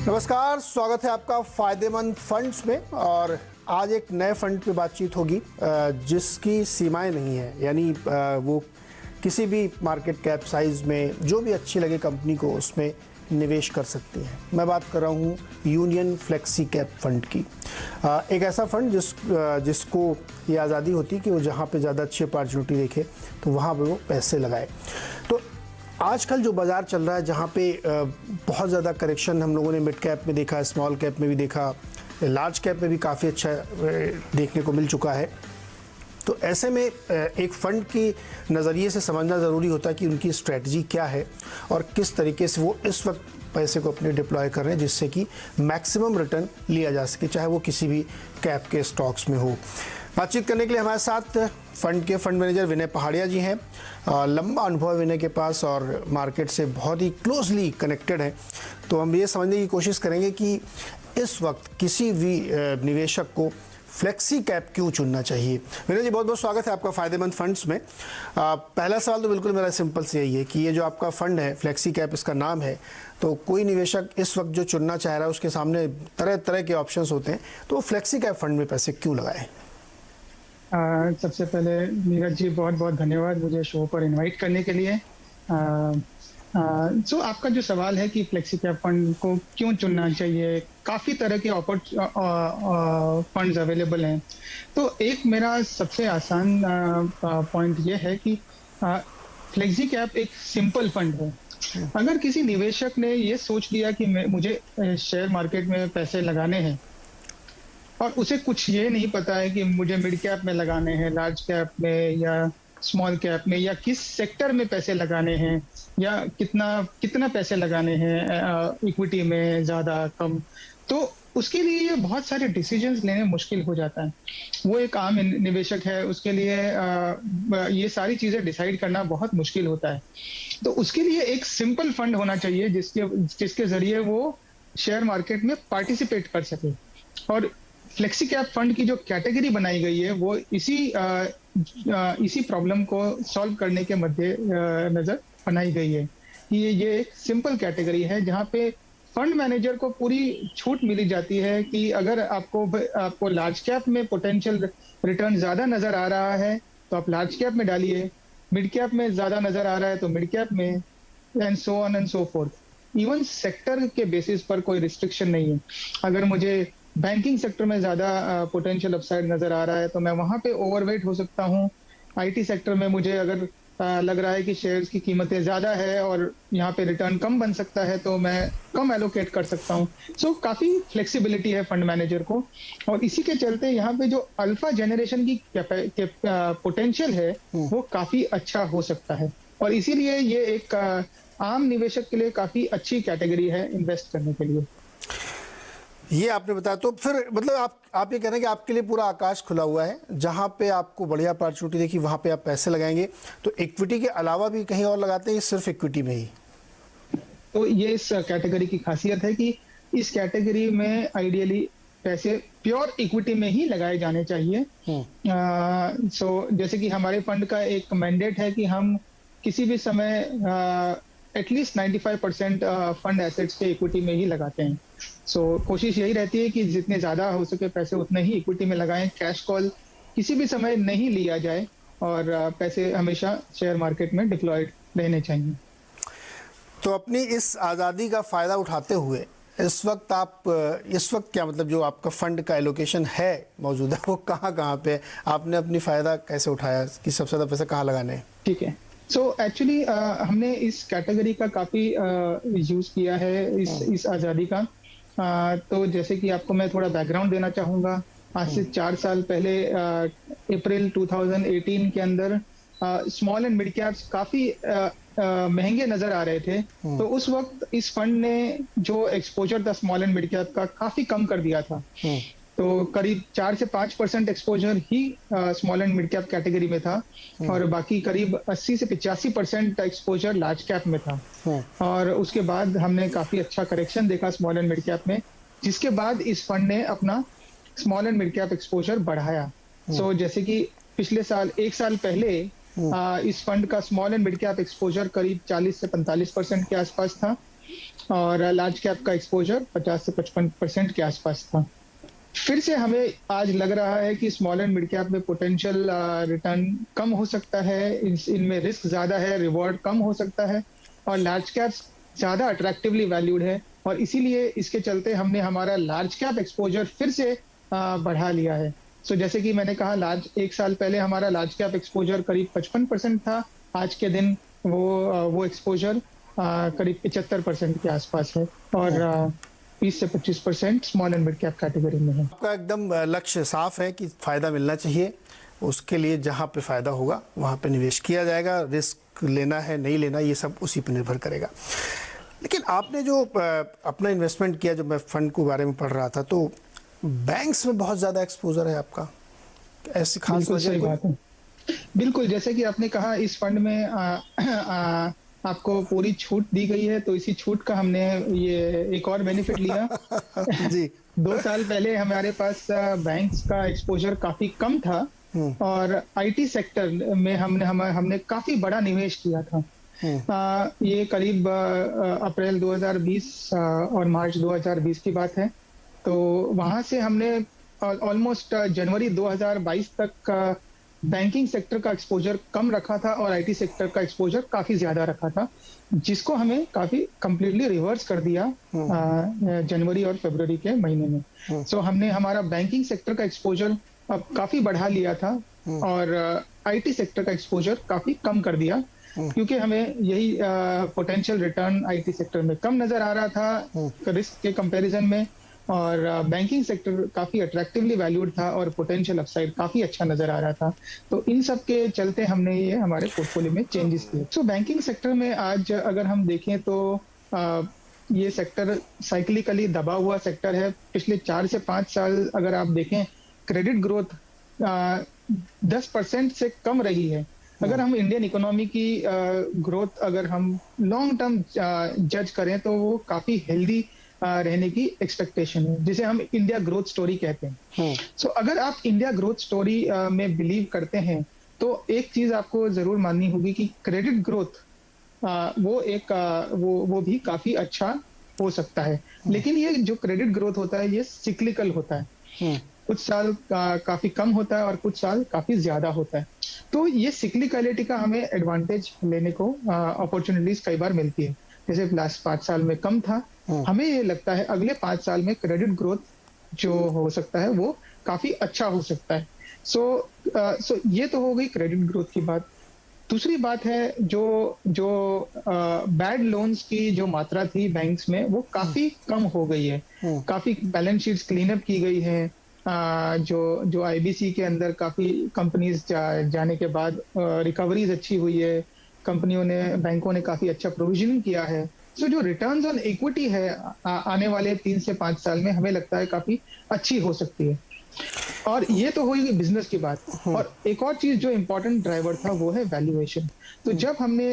नमस्कार, स्वागत है आपका फायदेमंद फंड्स में। और आज एक नए फंड पे बातचीत होगी जिसकी सीमाएं नहीं है, यानी वो किसी भी मार्केट कैप साइज में जो भी अच्छी लगे कंपनी को उसमें निवेश कर सकती है। मैं बात कर रहा हूँ यूनियन फ्लेक्सी कैप फंड की। एक ऐसा फंड जिसको ये आज़ादी होती है कि वो जहाँ पे ज़्यादा अच्छी अपॉर्चुनिटी देखे तो वहाँ पे वो पैसे लगाए। तो आजकल जो बाज़ार चल रहा है, जहाँ पे बहुत ज़्यादा करेक्शन हम लोगों ने मिड कैप में देखा, स्मॉल कैप में भी देखा, लार्ज कैप में भी काफ़ी अच्छा देखने को मिल चुका है। तो ऐसे में एक फ़ंड की नज़रिए से समझना ज़रूरी होता है कि उनकी स्ट्रेटजी क्या है और किस तरीके से वो इस वक्त पैसे को अपने डिप्लॉय कर रहे हैं जिससे कि मैक्सिमम रिटर्न लिया जा सके, चाहे वो किसी भी कैप के स्टॉक्स में हो। बातचीत करने के लिए हमारे साथ फंड के फंड मैनेजर विनय पहाड़िया जी हैं। लंबा अनुभव है विनय के पास और मार्केट से बहुत ही क्लोजली कनेक्टेड है। तो हम ये समझने की कोशिश करेंगे कि इस वक्त किसी भी निवेशक को फ्लेक्सी कैप क्यों चुनना चाहिए। विनय जी, बहुत बहुत स्वागत है आपका फ़ायदेमंद फंड्स में। पहला सवाल तो बिल्कुल मेरा सिंपल से यही है कि ये जो आपका फ़ंड है फ्लेक्सी कैप, इसका नाम है, तो कोई निवेशक इस वक्त जो चुनना चाह रहा है उसके सामने तरह तरह के ऑप्शंस होते हैं, तो वो फ्लेक्सी कैप फंड में पैसे क्यों लगाए? सबसे पहले नीरज जी बहुत बहुत धन्यवाद मुझे शो पर इनवाइट करने के लिए। सो आपका जो सवाल है कि फ्लेक्सी कैप फंड को क्यों चुनना चाहिए, काफ़ी तरह के फंड्स अवेलेबल हैं। तो एक मेरा सबसे आसान पॉइंट ये है कि फ्लेक्सी कैप एक सिंपल फंड है। अगर किसी निवेशक ने ये सोच लिया कि मुझे शेयर मार्केट में पैसे लगाने हैं और उसे कुछ ये नहीं पता है कि मुझे मिड कैप में लगाने हैं, लार्ज कैप में या स्मॉल कैप में, या किस सेक्टर में पैसे लगाने हैं, या कितना पैसे लगाने हैं, इक्विटी में ज़्यादा कम, तो उसके लिए ये बहुत सारे डिसीजंस लेने मुश्किल हो जाता है। वो एक आम निवेशक है, उसके लिए ये सारी चीज़ें डिसाइड करना बहुत मुश्किल होता है। तो उसके लिए एक सिंपल फंड होना चाहिए जिसके ज़रिए वो शेयर मार्केट में पार्टिसिपेट कर सके। और फ्लेक्सी कैप फंड की जो कैटेगरी बनाई गई है वो इसी प्रॉब्लम को सॉल्व करने के मध्य नजर बनाई गई है कि ये एक सिंपल कैटेगरी है जहां पे फंड मैनेजर को पूरी छूट मिली जाती है कि अगर आपको लार्ज कैप में पोटेंशियल रिटर्न ज्यादा नजर आ रहा है तो आप लार्ज कैप में डालिए, मिड कैप में ज्यादा नजर आ रहा है तो मिड कैप में, and so on and so fourth. Even sector के बेसिस पर कोई रिस्ट्रिक्शन नहीं है। अगर मुझे बैंकिंग सेक्टर में ज्यादा पोटेंशियल अपसाइड नजर आ रहा है तो मैं वहां पे ओवरवेट हो सकता हूं। आईटी सेक्टर में मुझे अगर लग रहा है कि शेयर्स की कीमतें ज्यादा है और यहाँ पे रिटर्न कम बन सकता है तो मैं कम एलोकेट कर सकता हूँ। सो काफी फ्लेक्सिबिलिटी है फंड मैनेजर को, और इसी के चलते यहाँ पे जो अल्फा जनरेशन की पोटेंशियल है वो काफी अच्छा हो सकता है, और इसीलिए ये एक आम निवेशक के लिए काफी अच्छी कैटेगरी है इन्वेस्ट करने के लिए। ये आपने बताया, तो फिर मतलब आप ये कह रहे हैं कि आपके लिए पूरा आकाश खुला हुआ है, जहाँ पे आपको बढ़िया अपॉर्चुनिटी देखी वहाँ पे आप पैसे लगाएंगे। तो इक्विटी के अलावा भी कहीं और लगाते हैं, सिर्फ इक्विटी में ही? तो ये इस कैटेगरी की खासियत है कि इस कैटेगरी में आइडियली पैसे प्योर इक्विटी में ही लगाए जाने चाहिए। सो जैसे कि हमारे फंड का एक मैंडेट है कि हम किसी भी समय एटलीस्ट 95% फंड एसेट्स के इक्विटी में ही लगाते हैं। सो कोशिश यही रहती है कि जितने ज्यादा हो सके पैसे उतने ही इक्विटी में लगाएं, कैश कॉल किसी भी समय नहीं लिया जाए, और पैसे हमेशा शेयर मार्केट में डिप्लॉयड रहने चाहिए। तो अपनी इस आज़ादी का फ़ायदा उठाते हुए इस वक्त क्या मतलब जो आपका फंड का एलोकेशन है मौजूदा, वो कहाँ पे आपने अपनी फ़ायदा कैसे उठाया कि सबसे ज़्यादा पैसे कहाँ लगाने हैं? ठीक है, सो एक्चुअली हमने इस कैटेगरी का काफी यूज किया है इस आज़ादी का। तो जैसे कि आपको मैं थोड़ा बैकग्राउंड देना चाहूँगा। आज से 4 साल पहले अप्रैल 2018 के अंदर स्मॉल एंड मिड कैप्स काफ़ी महंगे नज़र आ रहे थे। तो उस वक्त इस फंड ने जो एक्सपोजर था स्मॉल एंड मिड कैप का काफ़ी कम कर दिया था। तो करीब 4 से 5% exposure he small and mid cap category में था, और बाकी करीब 80 से 85% एक्सपोजर लार्ज कैप में था। और उसके बाद हमने काफी अच्छा करेक्शन देखा स्मॉल एंड मिड कैप में, जिसके बाद इस फंड ने अपना small and mid cap exposure बढ़ाया। सो जैसे कि पिछले साल, 1 साल पहले इस फंड का small and mid cap exposure करीब 40 से 45% के आसपास था, और लार्ज कैप का एक्सपोजर 50 से 55% के आसपास था। फिर से हमें आज लग रहा है कि स्मॉल एंड मिड कैप में पोटेंशियल रिटर्न कम हो सकता है, इनमें रिस्क ज्यादा है, रिवॉर्ड कम हो सकता है, और लार्ज कैप्स ज्यादा अट्रैक्टिवली वैल्यूड है, और इसीलिए इसके चलते हमने हमारा लार्ज कैप एक्सपोजर फिर से बढ़ा लिया है। सो जैसे कि मैंने कहा, एक साल पहले हमारा लार्ज कैप एक्सपोजर करीब 55% था, आज के दिन वो एक्सपोजर करीब 75% के आसपास है, और 20 से 25% small and mid cap category में है। आपका एकदम लक्ष्य साफ है कि फायदा मिलना चाहिए, उसके लिए जहां पे फायदा होगा वहां पे निवेश किया जाएगा, रिस्क लेना है नहीं लेना ये सब उसी पर निर्भर करेगा। लेकिन आपने जो अपना इन्वेस्टमेंट किया, जब मैं फंड के बारे में पढ़ रहा था, तो बैंक्स में बहुत ज़्यादा एक्सपोजर है आपका, ऐसी खास वजह? बात है, बिल्कुल जैसे कि आपने कहा, इस फंड में आपको पूरी छूट दी गई है, तो इसी छूट का हमने ये एक और बेनिफिट लिया। जी 2 साल पहले हमारे पास बैंक्स का एक्सपोजर काफी कम था, और आईटी सेक्टर में हमने काफी बड़ा निवेश किया था। ये करीब अप्रैल 2020 और मार्च 2020 की बात है। तो वहां से हमने ऑलमोस्ट जनवरी 2022 तक बैंकिंग सेक्टर का एक्सपोजर कम रखा था, और आईटी सेक्टर का एक्सपोजर काफी ज्यादा रखा था, जिसको हमें काफी कंप्लीटली रिवर्स कर दिया जनवरी और फरवरी के महीने में। सो हमने हमारा बैंकिंग सेक्टर का एक्सपोजर अब काफी बढ़ा लिया था, और आईटी सेक्टर का एक्सपोजर काफी कम कर दिया, क्योंकि हमें यही पोटेंशियल रिटर्न आईटी सेक्टर में कम नजर आ रहा था रिस्क के कंपैरिजन में, और बैंकिंग सेक्टर काफी अट्रैक्टिवली वैल्यूड था, और पोटेंशियल अपसाइड काफी अच्छा नजर आ रहा था। तो इन सब के चलते हमने ये हमारे पोर्टफोलियो में चेंजेस किए। सो बैंकिंग सेक्टर में आज अगर हम देखें तो ये सेक्टर साइक्लिकली दबा हुआ सेक्टर है। पिछले 4 से 5 साल अगर आप देखें, क्रेडिट ग्रोथ 10% से कम रही है। अगर हम इंडियन इकोनॉमी की ग्रोथ अगर हम लॉन्ग टर्म जज करें, तो वो काफी हेल्दी रहने की एक्सपेक्टेशन है, जिसे हम इंडिया ग्रोथ स्टोरी कहते हैं। सो अगर आप इंडिया ग्रोथ स्टोरी में बिलीव करते हैं, तो एक चीज आपको जरूर माननी होगी कि क्रेडिट ग्रोथ वो भी काफी अच्छा हो सकता है। लेकिन ये जो क्रेडिट ग्रोथ होता है, ये सिक्लिकल होता है। कुछ साल काफी कम होता है, और कुछ साल काफी ज्यादा होता है। तो ये सिक्लिकलिटी का हमें एडवांटेज लेने को अपॉर्चुनिटीज कई बार मिलती है। जैसे लास्ट 5 साल में कम था, हमें ये लगता है अगले 5 साल में क्रेडिट ग्रोथ जो हो सकता है वो काफी अच्छा हो सकता है। सो ये तो हो गई क्रेडिट ग्रोथ की बात। दूसरी बात है, जो बैड लोन्स की जो मात्रा थी बैंक्स में, वो काफी कम हो गई है। काफी बैलेंस शीट्स क्लीन अप की गई है। जो आईबीसी के अंदर काफी कंपनीज जाने के बाद रिकवरीज अच्छी हुई है। कंपनियों ने, बैंकों ने काफी अच्छा प्रोविजनिंग किया है। सो जो रिटर्न्स ऑन इक्विटी है आने वाले 3 से 5 साल में, हमें लगता है काफी अच्छी हो सकती है। और ये तो हुई बिजनेस की बात। और एक और चीज जो इम्पोर्टेंट ड्राइवर था, वो है वैल्यूएशन। तो जब हमने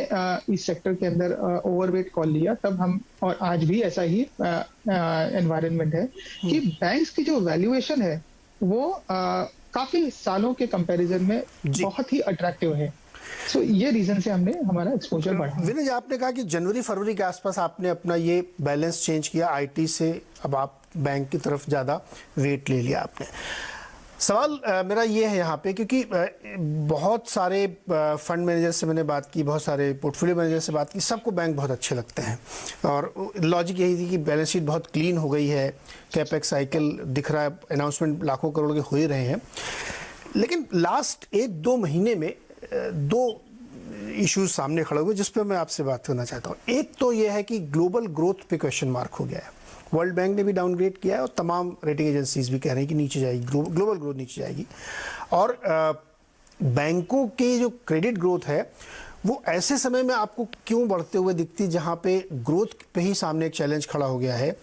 इस सेक्टर के अंदर ओवरवेट कॉल लिया, तब हम, और आज भी ऐसा ही एनवायरनमेंट है, कि बैंक्स की जो वैल्यूएशन है वो काफी सालों के कंपैरिजन में बहुत ही अट्रैक्टिव है। सो ये रीजन से हमने हमारा एक्सपोजर बढ़ा। विनय जी, आपने कहा कि जनवरी फरवरी के आसपास आपने अपना ये बैलेंस चेंज किया, आईटी से अब आप बैंक की तरफ ज़्यादा वेट ले लिया आपने। सवाल मेरा ये है यहाँ पे, क्योंकि बहुत सारे फंड मैनेजर से मैंने बात की, बहुत सारे पोर्टफोलियो मैनेजर से बात की, सबको बैंक बहुत अच्छे लगते हैं, और लॉजिक यही थी कि बैलेंस शीट बहुत क्लीन हो गई है, कैपेक्स साइकिल दिख रहा है, अनाउंसमेंट लाखों करोड़ के हो ही रहे हैं। लेकिन लास्ट 1-2 महीने में 2 इश्यूज सामने खड़े हुए, जिस पर मैं आपसे बात करना चाहता हूँ। एक तो ये है कि ग्लोबल ग्रोथ पे क्वेश्चन मार्क हो गया है। वर्ल्ड बैंक ने भी डाउनग्रेड किया है, और तमाम रेटिंग एजेंसीज भी कह रही हैं कि नीचे जाएगी, ग्लोबल ग्रोथ नीचे जाएगी। और बैंकों की जो क्रेडिट ग्रोथ है, वो ऐसे समय में आपको क्यों बढ़ते हुए दिखती, जहाँ पे ग्रोथ पे ही सामने एक चैलेंज खड़ा हो गया है?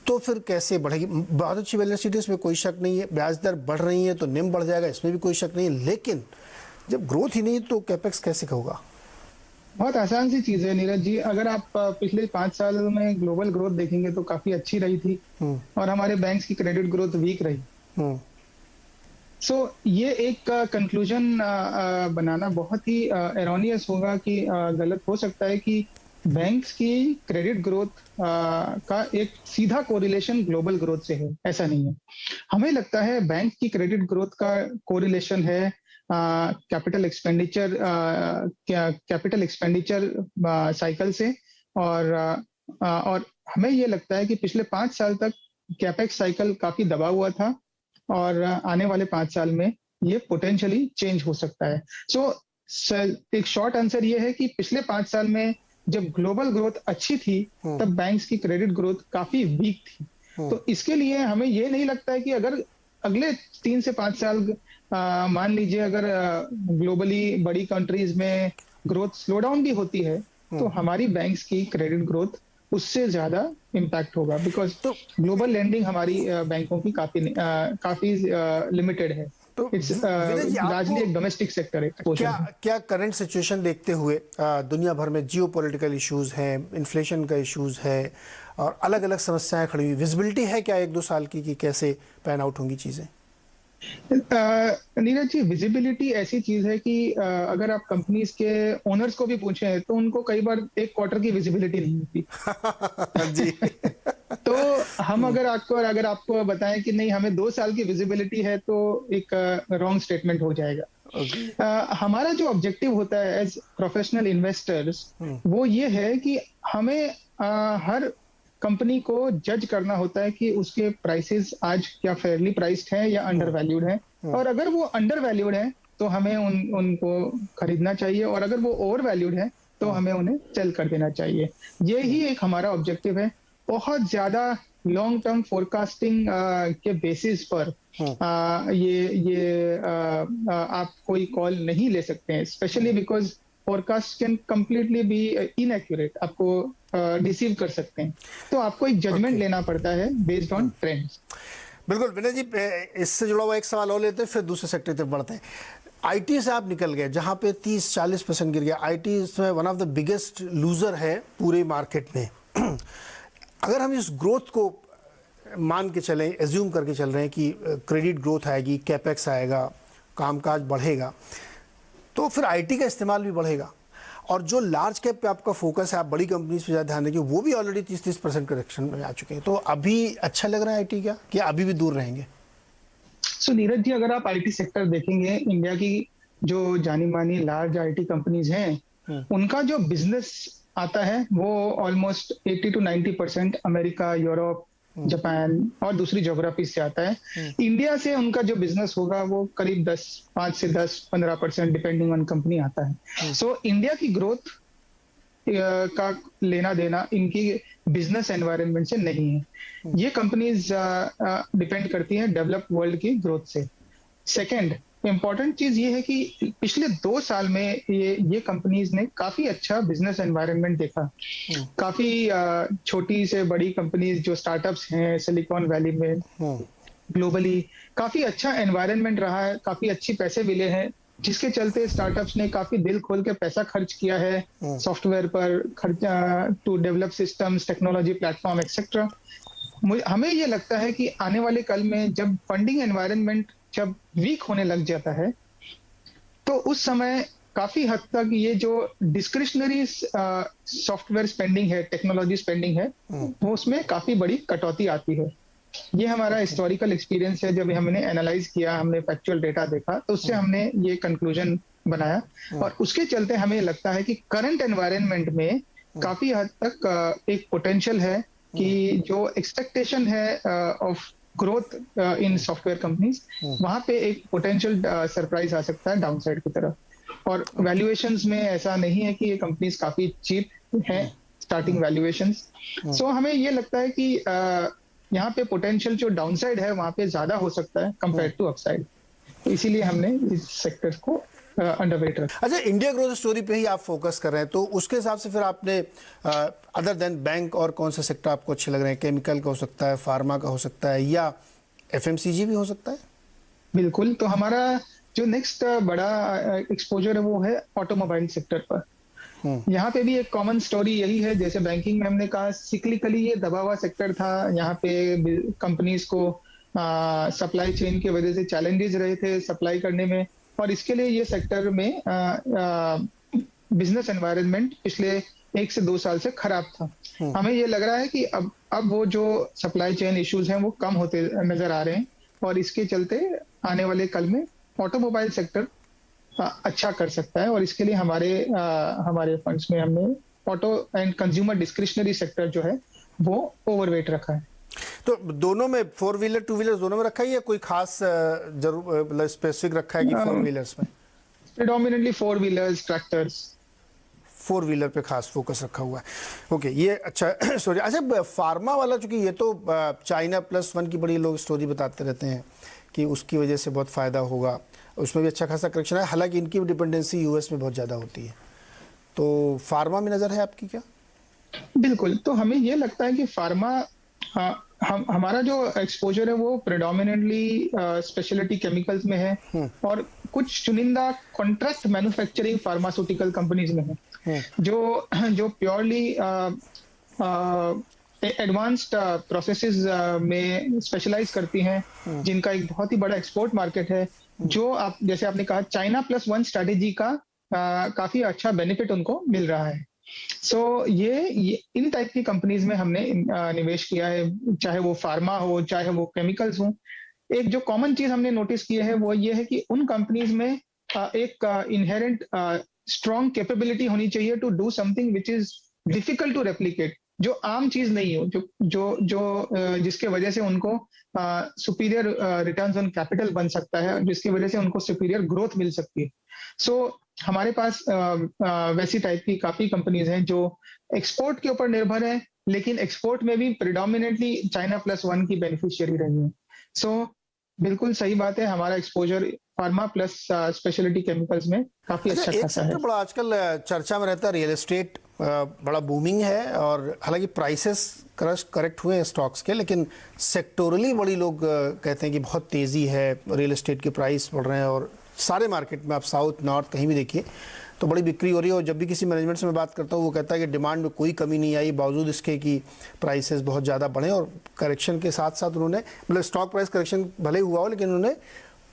तो फिर कैसे बढ़ेगी? बहुत अच्छी बैलेंस शीट है, इसमें कोई शक नहीं है, ब्याज दर बढ़ रही है तो निम बढ़ जाएगा, इसमें भी कोई शक नहीं है। लेकिन जब ग्रोथ ही नहीं तो कैपेक्स कैसे होगा? बहुत आसान सी चीज है नीरज जी। अगर आप पिछले 5 साल में ग्लोबल ग्रोथ देखेंगे तो काफी अच्छी रही थी, और हमारे बैंक्स की क्रेडिट ग्रोथ वीक रही। सो ये एक कंक्लूजन बनाना बहुत ही एरोनियस होगा, कि गलत हो सकता है कि बैंक्स की क्रेडिट ग्रोथ का एक सीधा कोरिलेशन ग्लोबल ग्रोथ से है, ऐसा नहीं है। हमें लगता है बैंक की क्रेडिट ग्रोथ का कोरिलेशन है कैपिटल एक्सपेंडिचर साइकिल से, और हमें ये लगता है कि पिछले 5 साल तक कैपेक्स साइकिल काफी दबा हुआ था, और आने वाले 5 साल में ये पोटेंशियली चेंज हो सकता है। एक शॉर्ट आंसर ये है कि पिछले 5 साल में जब ग्लोबल ग्रोथ अच्छी थी तब बैंक्स की क्रेडिट ग्रोथ काफी वीक थी। तो इसके लिए हमें ये नहीं लगता है कि अगर अगले 3 से 5 साल मान लीजिए अगर ग्लोबली बड़ी कंट्रीज में ग्रोथ स्लो डाउन भी होती है तो हमारी बैंक्स की क्रेडिट ग्रोथ उससे ज्यादा इम्पैक्ट होगा, बिकॉज तो ग्लोबल लेंडिंग हमारी बैंकों की काफी लिमिटेड है। तो इट्स विनय जी, लार्जली एक डोमेस्टिक सेक्टर है। क्या करंट सिचुएशन देखते हुए दुनिया भर में जियोपॉलिटिकल इश्यूज हैं, इन्फ्लेशन का इश्यूज है और अलग अलग समस्याएं खड़ी हुई, विजिबिलिटी है क्या 1-2 साल की कि कैसे पैन आउट होंगी चीजें? नीरज जी, विजिबिलिटी ऐसी चीज है कि अगर आप कंपनीज के ओनर्स को भी पूछें तो उनको कई बार एक क्वार्टर की विजिबिलिटी नहीं होती। जी। तो हम अगर आपको बताएं कि नहीं हमें 2 साल की विजिबिलिटी है तो एक रॉन्ग स्टेटमेंट हो जाएगा। हमारा जो ऑब्जेक्टिव होता है एज प्रोफेशनल इन्वेस्टर्स वो ये है कि हमें हर कंपनी को जज करना होता है कि उसके प्राइसेस आज क्या फेयरली प्राइस्ड है या अंडर वैल्यूड है, और अगर वो अंडर वैल्यूड है तो हमें उनको खरीदना चाहिए, और अगर वो ओवर वैल्यूड है तो हमें उन्हें सेल कर देना चाहिए। ये ही एक हमारा ऑब्जेक्टिव है। बहुत ज्यादा लॉन्ग टर्म फोरकास्टिंग के बेसिस पर आप कोई कॉल नहीं ले सकते हैं, specially because forecast can completely be inaccurate, आपको डिसीव कर सकते हैं। तो आपको एक जजमेंट लेना पड़ता है बेस्ड ऑन ट्रेंड्स। बिल्कुल विनय जी, इससे जुड़ा हुआ एक सवाल और लेते हैं फिर दूसरे सेक्टर तक बढ़ते हैं। आईटी से आप निकल गए जहां पे 30-40% गिर गया। आईटी इसमें one of the biggest loser है पूरे मार्केट में। अगर हम इस ग्रोथ को मान के चलें, एज्यूम करके चल रहे हैं कि क्रेडिट ग्रोथ आएगी, कैपेक्स आएगा, कामकाज बढ़ेगा, तो फिर आईटी का इस्तेमाल भी बढ़ेगा, और जो लार्ज कैप पे आपका फोकस है, आप बड़ी कंपनीज पे ज़्यादा ध्यान देंगे, वो भी ऑलरेडी 30% करेक्शन में आ चुके हैं। तो अभी अच्छा लग रहा है आईटी क्या, कि अभी भी दूर रहेंगे? सो नीरज जी, अगर आप आईटी सेक्टर देखेंगे, इंडिया की जो जानी मानी लार्ज आईटी कंपनीज हैं उनका जो बिजनेस आता है वो almost 80 to 90% America, Europe, Japan और दूसरी ज्योग्राफी से आता है। इंडिया से उनका जो बिजनेस होगा वो करीब 5 से 10-15% डिपेंडिंग ऑन कंपनी आता है। सो इंडिया की ग्रोथ का लेना देना इनकी बिजनेस एनवायरनमेंट से नहीं है। ये कंपनीज डिपेंड करती हैं डेवलप्ड वर्ल्ड की ग्रोथ से। सेकंड इम्पॉर्टेंट चीज ये है कि पिछले 2 साल में ये कंपनीज ने काफी अच्छा बिजनेस एनवायरनमेंट देखा। काफी छोटी से बड़ी कंपनीज जो स्टार्टअप्स हैं सिलिकॉन वैली में, ग्लोबली काफी अच्छा एनवायरनमेंट रहा है, काफी अच्छी पैसे मिले हैं, जिसके चलते स्टार्टअप्स ने काफी दिल खोल के पैसा खर्च किया है सॉफ्टवेयर पर, to develop systems, technology platform etcetera. हमें ये लगता है कि आने वाले कल में जब फंडिंग एनवायरनमेंट जब वीक होने लग जाता है तो उस समय काफी हद तक ये जो डिस्क्रिशनरी सॉफ्टवेयर स्पेंडिंग है, टेक्नोलॉजी स्पेंडिंग है, वो उसमें काफी बड़ी कटौती आती है। ये हमारा हिस्टोरिकल एक्सपीरियंस है। जब हमने एनालाइज किया, हमने फैक्चुअल डेटा देखा, तो उससे हमने ये कंक्लूजन बनाया, और उसके चलते हमें लगता है कि करंट एनवायरनमेंट में काफी हद तक एक पोटेंशियल है कि जो एक्सपेक्टेशन है of growth in software companies, वहां पे एक पोटेंशियल सरप्राइज आ सकता है डाउनसाइड की तरफ। और वैल्यूएशंस में ऐसा नहीं है कि ये कंपनीज काफी चीप हैं, स्टार्टिंग वैल्यूएशंस। सो हमें ये लगता है कि यहाँ पे पोटेंशियल जो डाउनसाइड है वहां पे ज्यादा हो सकता है कंपेयर टू अपसाइड। तो इसीलिए हमने इस सेक्टर को अंडरवेट रखा। अच्छा, इंडिया ग्रोथ स्टोरी पे ही आप फोकस कर रहे हैं, तो उसके हिसाब से फिर आपने अदर देन बैंक और कौन से सेक्टर आपको अच्छे लग रहे हैं? केमिकल का हो सकता है, फार्मा का हो सकता है, या एफएमसीजी भी हो सकता है? बिल्कुल। तो हमारा जो नेक्स्ट बड़ा एक्सपोजर है वो है ऑटोमोबाइल सेक्टर पर। यहाँ पे भी एक कॉमन स्टोरी यही है, जैसे बैंकिंग में हमने कहा सिक्लिकली ये दबा हुआ सेक्टर था। यहाँ पे कंपनीज को सप्लाई चेन की वजह से चैलेंजेस रहे थे सप्लाई करने में, और इसके लिए ये सेक्टर में बिजनेस एनवायरनमेंट पिछले 1 से 2 साल से खराब था। हमें ये लग रहा है कि अब वो जो सप्लाई चेन इश्यूज हैं वो कम होते नजर आ रहे हैं, और इसके चलते आने वाले कल में ऑटोमोबाइल सेक्टर अच्छा कर सकता है, और इसके लिए हमारे फंड्स में हमने auto and consumer discretionary sector जो है वो ओवरवेट रखा है। तो दोनों में, 4 व्हीलर 2 व्हीलर दोनों में रखा है या कोई खास जरूर मतलब स्पेसिफिक रखा है कि 4 व्हीलर्स में? प्रेडोमिनेटली 4 व्हीलर्स, ट्रैक्टर्स। 4 व्हीलर पे खास फोकस रखा हुआ है। ओके, ये अच्छा सॉरी। अच्छा, फार्मा वाला, चूंकि ये तो चाइना +1 की बड़ी लोग स्टोरी बताते रहते हैं कि उसकी वजह से बहुत फ़ायदा होगा, उसमें भी अच्छा खासा करेक्शन है, हालांकि इनकी भी डिपेंडेंसी यूएस में बहुत ज़्यादा होती है। तो फार्मा में नज़र है आपकी क्या? बिल्कुल, तो हमें ये लगता है कि फार्मा, हमारा जो एक्सपोजर है वो प्रेडोमिनेटली स्पेशलिटी केमिकल्स में है, और कुछ चुनिंदा कॉन्ट्रैक्ट मैन्युफैक्चरिंग फार्मास्यूटिकल कंपनीज में है, जो प्योरली एडवांस्ड प्रोसेसेस में स्पेशलाइज करती हैं, जिनका एक बहुत ही बड़ा एक्सपोर्ट मार्केट है, जो जैसे आपने कहा चाइना +1 स्ट्रैटेजी का काफी अच्छा बेनिफिट उनको मिल रहा है। ये इन टाइप की कंपनीज में हमने निवेश किया है, चाहे वो फार्मा हो, चाहे वो केमिकल्स हो। एक जो कॉमन चीज हमने नोटिस की है वो ये है कि उन कंपनीज में एक इनहेरेंट स्ट्रॉन्ग कैपेबिलिटी होनी चाहिए to do something which is difficult to replicate, जो आम चीज नहीं हो, जिसके वजह से उनको सुपीरियर रिटर्न्स ऑन कैपिटल बन सकता है, जिसकी वजह से उनको सुपीरियर ग्रोथ मिल सकती है। हमारे पास वैसी टाइप की काफी कंपनीज हैं जो एक्सपोर्ट के ऊपर निर्भर है, लेकिन एक्सपोर्ट में भी प्रिडोमिनेटली चाइना +1 की बेनिफिशियरी रही है। बिल्कुल सही बात है, हमारा exposure pharma plus speciality chemicals में काफी अच्छा खासा है। बड़ा आजकल चर्चा में रहता है, रियल एस्टेट बड़ा बूमिंग है, और हालांकि प्राइसेस करेक्ट हुए हैं स्टॉक्स के, लेकिन सेक्टोरली बड़ी लोग कहते हैं कि बहुत तेजी है, रियल एस्टेट के प्राइस बढ़ रहे हैं, और सारे मार्केट में आप साउथ नॉर्थ कहीं भी देखिए तो बड़ी बिक्री हो रही है। और जब भी किसी मैनेजमेंट से मैं बात करता हूँ वो कहता है कि डिमांड में कोई कमी नहीं आई, बावजूद इसके कि प्राइसेस बहुत ज़्यादा बढ़े, और करेक्शन के साथ साथ उन्होंने, मतलब स्टॉक प्राइस करेक्शन भले हुआ हो, लेकिन उन्होंने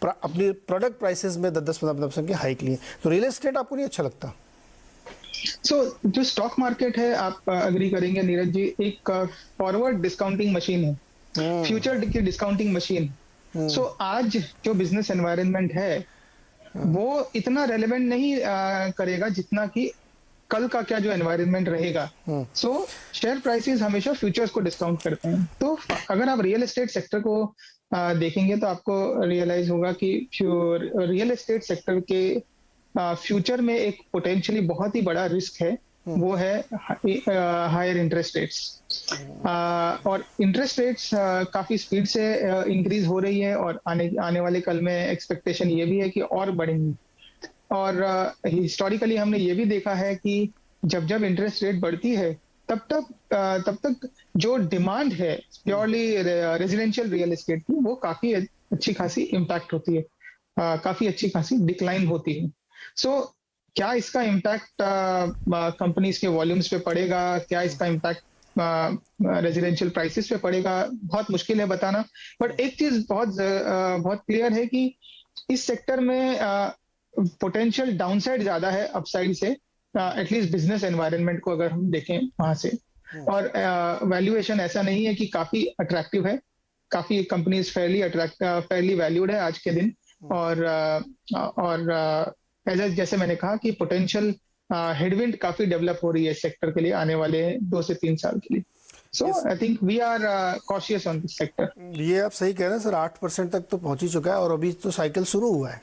अपनी प्रोडक्ट प्राइसेस में 10-15% की हाइक लिए। तो रियल एस्टेट आपको नहीं अच्छा लगता? जो स्टॉक मार्केट है, आप अग्री करेंगे नीरज जी, एक फॉरवर्ड डिस्काउंटिंग मशीन है, फ्यूचर की डिस्काउंटिंग मशीन। आज जो बिजनेस एनवायरनमेंट है वो इतना रेलेवेंट नहीं करेगा जितना कि कल का क्या जो एनवायरनमेंट रहेगा। शेयर प्राइसेस हमेशा फ्यूचर्स को डिस्काउंट करते हैं। तो अगर आप रियल एस्टेट सेक्टर को देखेंगे तो आपको रियलाइज होगा कि रियल एस्टेट सेक्टर के फ्यूचर में एक पोटेंशियली बहुत ही बड़ा रिस्क है, वो है हायर इंटरेस्ट रेट्स। और इंटरेस्ट रेट्स काफी स्पीड से इंक्रीज हो रही है, और आने वाले कल में एक्सपेक्टेशन ये भी है कि और बढ़ेंगी। और हिस्टोरिकली हमने ये भी देखा है कि जब जब इंटरेस्ट रेट बढ़ती है तब तक जो डिमांड है प्योरली रेजिडेंशियल रियल एस्टेट की, वो काफी अच्छी खासी इम्पैक्ट होती है, काफी अच्छी खासी डिक्लाइन होती है। क्या इसका इम्पैक्ट कंपनीज के वॉल्यूम्स पे पड़ेगा, क्या इसका इम्पैक्ट रेजिडेंशियल प्राइसेस पे पड़ेगा, बहुत मुश्किल है बताना। बट एक चीज बहुत क्लियर है कि इस सेक्टर में पोटेंशियल डाउनसाइड ज्यादा है अपसाइड से, एटलीस्ट बिजनेस एनवायरनमेंट को अगर हम देखें वहां से। और वैल्यूएशन ऐसा नहीं है कि काफी अट्रैक्टिव है, काफी कंपनीज फेयरली वैल्यूड है आज के दिन। और जैसे मैंने कहा कि पोटेंशियल हेडविंड काफी डेवलप हो रही है सेक्टर के लिए आने वाले 2 से 3 साल के लिए। I think we are cautious on this sector. ये आप सही कह रहे हैं सर, 8% तक तो पहुंच ही चुका है, और अभी तो साइकिल शुरू हुआ है,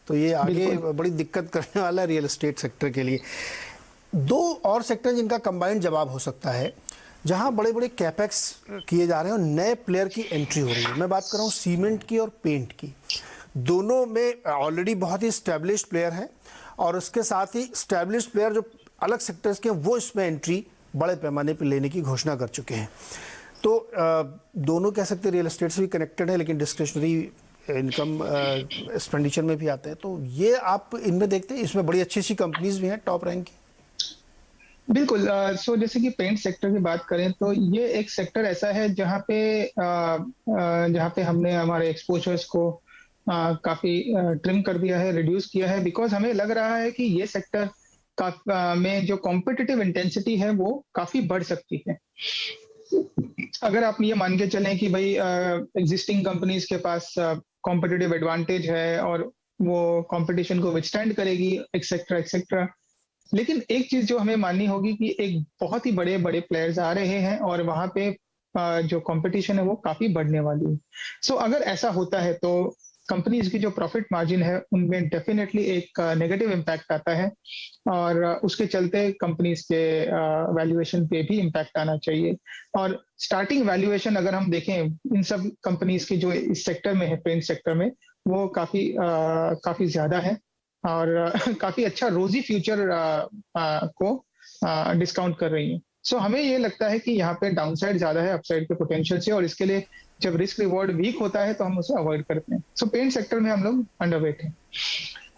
तो ये आगे बड़ी दिक्कत करने वाला है रियल एस्टेट सेक्टर के लिए। 2 और सेक्टर जिनका कंबाइंड जवाब हो सकता है, जहां बड़े बड़े कैपेक्स किए जा रहे हैं और नए प्लेयर की एंट्री हो रही है। मैं बात कर रहा हूँ सीमेंट की और पेंट की। दोनों में ऑलरेडी बहुत ही स्टैब्लिश्ड प्लेयर हैं, और उसके साथ ही स्टैब्लिश्ड प्लेयर जो अलग सेक्टर्स के हैं वो इसमें एंट्री बड़े पैमाने पर लेने की घोषणा कर चुके हैं। तो दोनों कह सकते हैं रियल एस्टेट से भी कनेक्टेड है, लेकिन डिस्क्रिशनरी इनकम एक्सपेंडिचर में भी आते हैं। तो ये आप इनमें देखते हैं, इसमें बड़ी अच्छी अच्छी कंपनीज भी हैं टॉप रैंक की। बिल्कुल। जैसे कि पेंट सेक्टर की बात करें तो ये एक सेक्टर ऐसा है जहाँ पे हमने हमारे एक्सपोजर्स को काफी ट्रिम कर दिया है, रिड्यूस किया है, बिकॉज हमें लग रहा है कि ये सेक्टर में जो कॉम्पिटिटिव इंटेंसिटी है वो काफी बढ़ सकती है। अगर आप ये मान के चलें कि भाई एग्जिस्टिंग कंपनीज के पास कॉम्पिटिटिव एडवांटेज है और वो कंपटीशन को विथस्टैंड करेगी एक्सेट्रा एक्सेट्रा, लेकिन एक चीज जो हमें माननी होगी कि एक बहुत ही बड़े बड़े प्लेयर्स आ रहे हैं और वहां पे जो कंपटीशन है वो काफी बढ़ने वाली है। सो अगर ऐसा होता है तो कंपनीज की जो प्रॉफिट मार्जिन है उनमें डेफिनेटली एक नेगेटिव इम्पैक्ट आता है और उसके चलते कंपनीज के वैल्यूएशन पे भी इम्पैक्ट आना चाहिए। और स्टार्टिंग वैल्यूएशन अगर हम देखें इन सब कंपनीज की जो इस सेक्टर में है, पेंट सेक्टर में, वो काफी ज्यादा है और काफी अच्छा रोजी फ्यूचर को डिस्काउंट कर रही है। सो हमें ये लगता है कि यहाँ पे डाउनसाइड ज्यादा है अपसाइड के पोटेंशियल से, और इसके लिए जब रिस्क रिवॉर्ड वीक होता है तो हम उसे अवॉइड करते हैं। सो पेंट सेक्टर में हम लोग अंडरवेट हैं।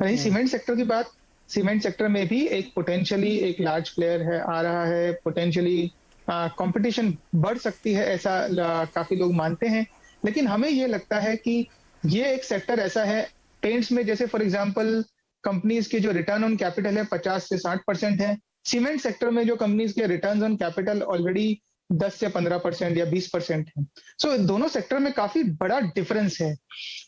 रही सीमेंट सेक्टर की बात, सीमेंट सेक्टर में भी एक पोटेंशियली एक लार्ज प्लेयर है आ रहा है, पोटेंशियली कंपटीशन बढ़ सकती है ऐसा काफी लोग मानते हैं, लेकिन हमें ये लगता है कि ये एक सेक्टर ऐसा है पेंट्स में, जैसे फॉर एग्जांपल कंपनीज के जो रिटर्न ऑन कैपिटल है 50 से 60% है, सीमेंट सेक्टर में जो कंपनीज के रिटर्न ऑन कैपिटल ऑलरेडी 10 से 15% या 20% है। सो दोनों सेक्टर में काफी बड़ा डिफरेंस है।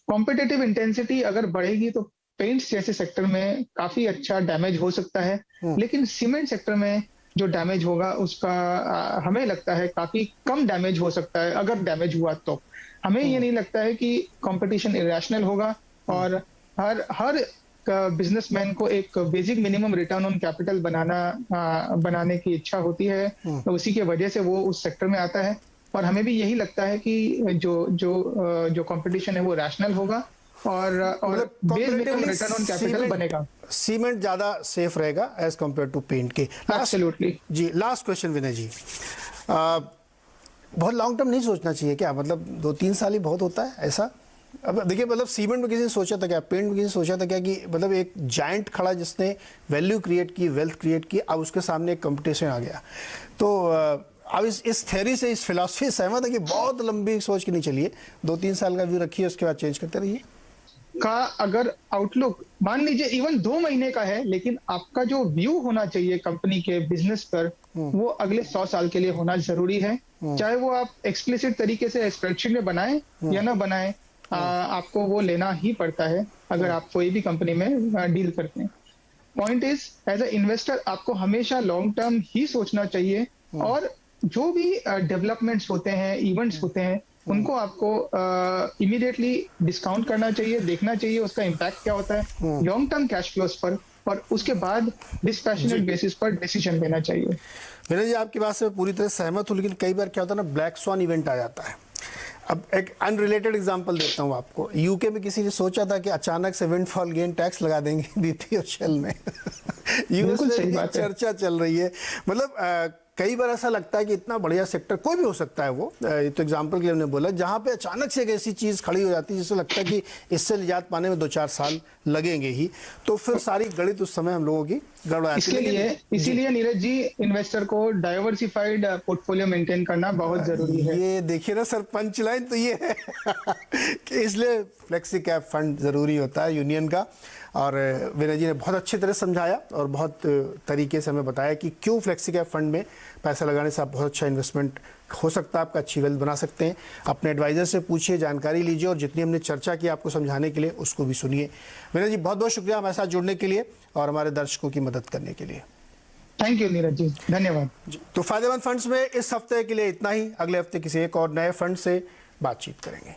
कॉम्पिटिटिव इंटेंसिटी अगर बढ़ेगी तो पेंट्स जैसे सेक्टर में काफी अच्छा डैमेज हो सकता है, लेकिन सीमेंट सेक्टर में जो डैमेज होगा उसका हमें लगता है काफी कम डैमेज हो सकता है। अगर डैमेज हुआ तो हमें ये नहीं लगता है कि कंपटीशन इरेशनल होगा, और हर बिजनेसमैन को एक basic minimum return on capital बनाने की इच्छा होती है, तो उसी के वजह से वो उस सेक्टर में आता है। और हमें भी यही लगता है कि जो कंपटीशन है वो रैशनल होगा और base minimum return on capital बनेगा। सीमेंट ज्यादा सेफ रहेगा एज कंपेयर टू पेंट के। एब्सोल्युटली जी। लास्ट क्वेश्चन विनय जी, बहुत लॉन्ग टर्म नहीं सोचना चाहिए क्या? मतलब 2-3 साल ही बहुत होता है ऐसा? अब देखिए, मतलब सीमेंट में किसी ने सोचा था क्या, पेंट में किसी ने सोचा था क्या कि मतलब एक जायंट खड़ा जिसने वैल्यू क्रिएट की, वेल्थ क्रिएट की, अब उसके सामने एक कंपटीशन आ गया। तो अब इस थ्योरी से, इस फिलॉसफी सहमत है कि बहुत लंबी सोच के नहीं चलिए, 2-3 साल का व्यू रखिए, उसके बाद चेंज करते रहिए का अगर आउटलुक मान लीजिए इवन 2 महीने का है, लेकिन आपका जो व्यू होना चाहिए कंपनी के बिजनेस पर वो अगले 100 साल के लिए होना जरूरी है। चाहे वो आप एक्सप्लिसिट तरीके से स्प्रेडशीट में बनाएं या ना बनाएं, आपको वो लेना ही पड़ता है अगर आप कोई भी कंपनी में डील करते हैं। Point is, as a investor आपको हमेशा लॉन्ग टर्म ही सोचना चाहिए, और जो भी डेवलपमेंट्स होते हैं, इवेंट्स होते हैं, उनको आपको इमीडिएटली डिस्काउंट करना चाहिए, देखना चाहिए उसका इम्पैक्ट क्या होता है लॉन्ग टर्म कैश फ्लोज पर, और उसके बाद डिस्पैशनेट बेसिस पर डिसीजन लेना चाहिए। विनय जी, आपकी बात से पूरी तरह सहमत हूँ, लेकिन कई बार क्या होता है ना, ब्लैक स्वान इवेंट आ जाता है। अब एक अनरिलेटेड एग्जांपल देता हूँ आपको। यूके में किसी ने सोचा था कि अचानक से विंडफॉल गेन टैक्स लगा देंगे बीपी और शेल में। यूएस में चर्चा चल रही है। मतलब कई बार ऐसा लगता है कि इतना बढ़िया सेक्टर कोई भी हो सकता है, वो तो एग्जांपल के लिए हमने बोला, जहां पे अचानक से एक ऐसी चीज खड़ी हो जाती है जिससे लगता है कि इससे निजात पाने में 2-4 साल लगेंगे ही, तो फिर सारी गणित उस समय हम लोगों की गड़बड़ाती है। इसीलिए नीरज जी, इन्वेस्टर को डाइवर्सिफाइड पोर्टफोलियो मेंटेन करना बहुत जरूरी है। ये देखिए ना सर, पंच लाइन तो ये है कि इसलिए फ्लेक्सी कैप फंड जरूरी होता है यूनियन का। और विनय जी ने बहुत अच्छी तरह समझाया और बहुत तरीके से हमें बताया कि क्यों फ्लेक्सी कैप फंड में पैसा लगाने से आप बहुत अच्छा इन्वेस्टमेंट हो सकता है, आपका अच्छी वेल्थ बना सकते हैं। अपने एडवाइजर से पूछिए, जानकारी लीजिए, और जितनी हमने चर्चा की आपको समझाने के लिए उसको भी सुनिए। विनय जी, बहुत बहुत शुक्रिया हमारे साथ जुड़ने के लिए और हमारे दर्शकों की मदद करने के लिए। थैंक यू नीरज जी, धन्यवाद जी। तो फायदेमंद फंड्स में इस हफ्ते के लिए इतना ही। अगले हफ्ते किसी एक और नए फंड से बातचीत करेंगे।